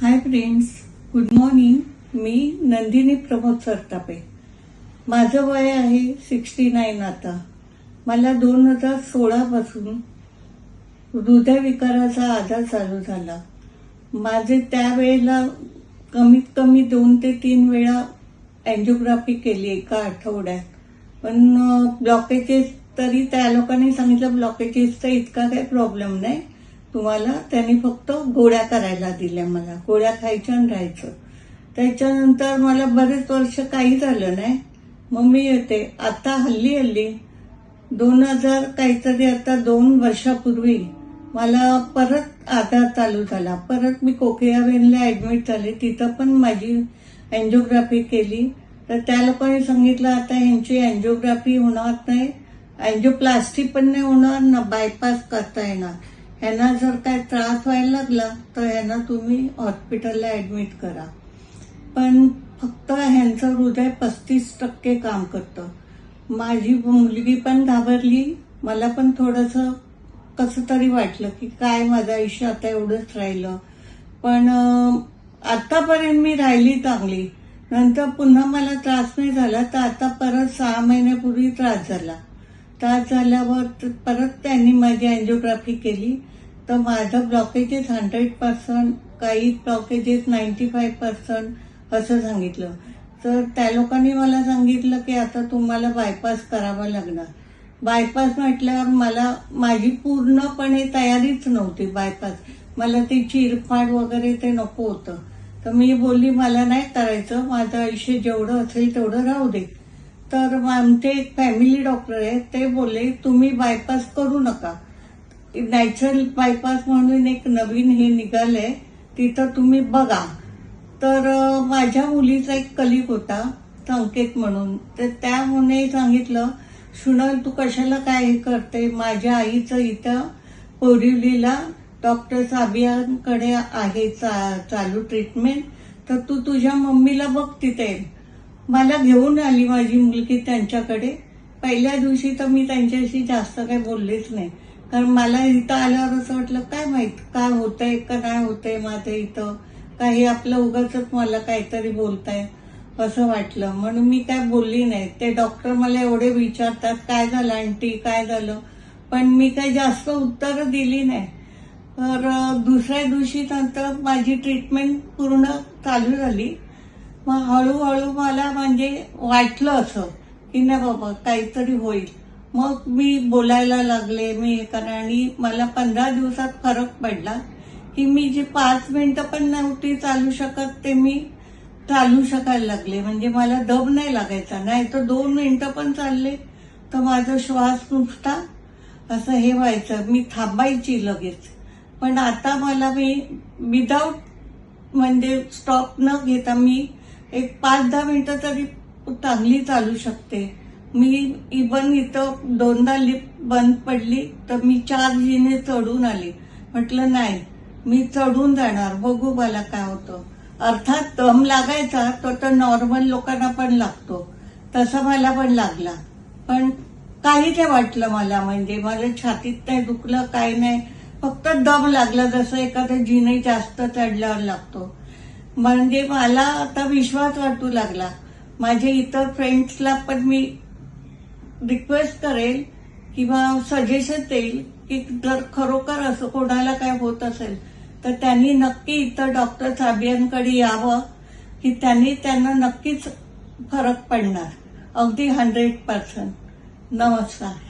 हाय friends, good morning. मी नंदिनी प्रमोद सरतापे. माझं वय आहे 69 आता. मला 2016 पासून हृदयविकाराचा आजार चालू झाला. माझे त्यावेळेला कमीत कमी 2 ते 3 वेळा अँजिओग्राफी केली एका आठवड्यात. पण ब्लॉकेजेस, तरी त्या लोकांनी सांगितलं ब्लॉकेजेसचा इतका काही प्रॉब्लेम नाही तुम्हाला, त्यांनी फक्त गोळ्या करायला दिल्या. मला गोळ्या खायच्या आणि राहायचं. त्याच्यानंतर मला बरेच वर्ष काही झालं नाही. मग मी येते आता हल्ली 2000 काहीतरी, आता 2 वर्षापूर्वी मला परत आजार चालू झाला. परत मी कोकिळा बेनला ऍडमिट झाले. तिथं पण माझी अँजिओग्राफी केली. तर त्या लोकांनी सांगितलं आता ह्यांची अँजिओग्राफी होणार नाही, अँजिओप्लास्टी पण नाही होणार ना, बायपास करता येणार. ह्यांना जर काय त्रास व्हायला लागला तर ह्यांना तुम्ही हॉस्पिटलला ऍडमिट करा. पण फक्त ह्यांचं हृदय 35% काम करतं. माझी मुलगी पण घाबरली. मला पण थोडंसं कसं तरी वाटलं की काय माझं आयुष्य आता एवढंच राहिलं. पण आतापर्यंत मी राहिली चांगली. नंतर पुन्हा मला त्रास नाही झाला. तर आता परत 6 महिन्यापूर्वी त्रास झाला. त्रास झाल्यावर परत त्यांनी माझी अँजिओग्राफी केली. तर माझं ब्लॉकेजेस 100%, काही ब्लॉकेजेस 95% असं सांगितलं. तर त्या लोकांनी मला सांगितलं की आता तुम्हाला बायपास करावा लागणार. बायपास म्हटल्यावर माझी पूर्णपणे तयारीच नव्हती बायपास. मला ते चिरफाड वगैरे ते नको होतं. तर मी बोलली मला नाही करायचं, माझं आयुष्य जेवढं असेल तेवढं राहू दे. तर आमचे एक फॅमिली डॉक्टर आहे, ते बोलले तुम्ही बायपास करू नका. नॅचरल बायपास म्हणून एक नवीन हे निघालंय, तिथं तुम्ही बघा. तर माझ्या मुलीचा एक कलिग होता संकेत म्हणून, तर त्यामुळे सांगितलं सुनल तू कशाला काय हे करते. माझ्या आईचं इथं बोरिवलीला डॉक्टर साबियांकडे आहे चालू ट्रीटमेंट, तर तू तुझ्या मम्मीला बघ तिथे. मला घेऊन आली माझी मुलगी त्यांच्याकडे. पहिल्या दिवशी तर मी त्यांच्याशी जास्त काही बोललेच नाही, कारण मला इथं आल्यावर असं वाटलं काय माहित काय होतंय का नाही होतंय माझं इथं, काही आपलं उगाचच मला काहीतरी बोलताय असं वाटलं. म्हणून मी काय बोलली नाही. ते डॉक्टर मला एवढे विचारतात काय झालं आंटी काय झालं, पण मी काही जास्त उत्तरं दिली नाही. तर दुसऱ्या दिवशी नंतर माझी ट्रीटमेंट पूर्ण चालू झाली. मग हळूहळू मला म्हणजे वाटलं असं की नाही बाबा काहीतरी होईल. मग मी बोलायला लागले, मी आणि मला 15 दिवसात फरक पडला की मी जे 5 मिनिटं पण नव्हती चालू शकत ते मी चालू शकायला लागले. म्हणजे मला दम नाही लागायचा. नाही तर 2 मिनिटं पण चालले तर माझा श्वास नुसता असं हे व्हायचं, मी थांबायची लगेच. पण आता मला मी विदाऊट म्हणजे स्टॉप न घेता मी एक 5-10 मिनिटं तरी चांगली चालू शकते. मी इवन इथं 2दा लिफ्ट बंद पडली तर मी 4 जिने चढून आली. म्हटलं नाही मी चढून जाणार, बघू मला काय होतं. अर्थात दम लागायचा तर नॉर्मल लोकांना पण लागतो, तसा मला पण लागला. पण काही नाही वाटलं मला, म्हणजे मला छातीत नाही दुखलं काय नाही, फक्त दम लागला जसं एखाद्या जिने जास्त चढल्यावर लागतो. म्हणजे मला आता विश्वास वाटू लागला. माझे इतर फ्रेंड्सला पण मी रिक्वेस्ट करेल किंवा सजेशन देईल की जर खरोखर असं कोणाला काय होत असेल तर त्यांनी नक्की इथं डॉक्टर साबियांकडे यावं, की त्यांना नक्कीच फरक पडणार, अगदी 100%. नमस्कार.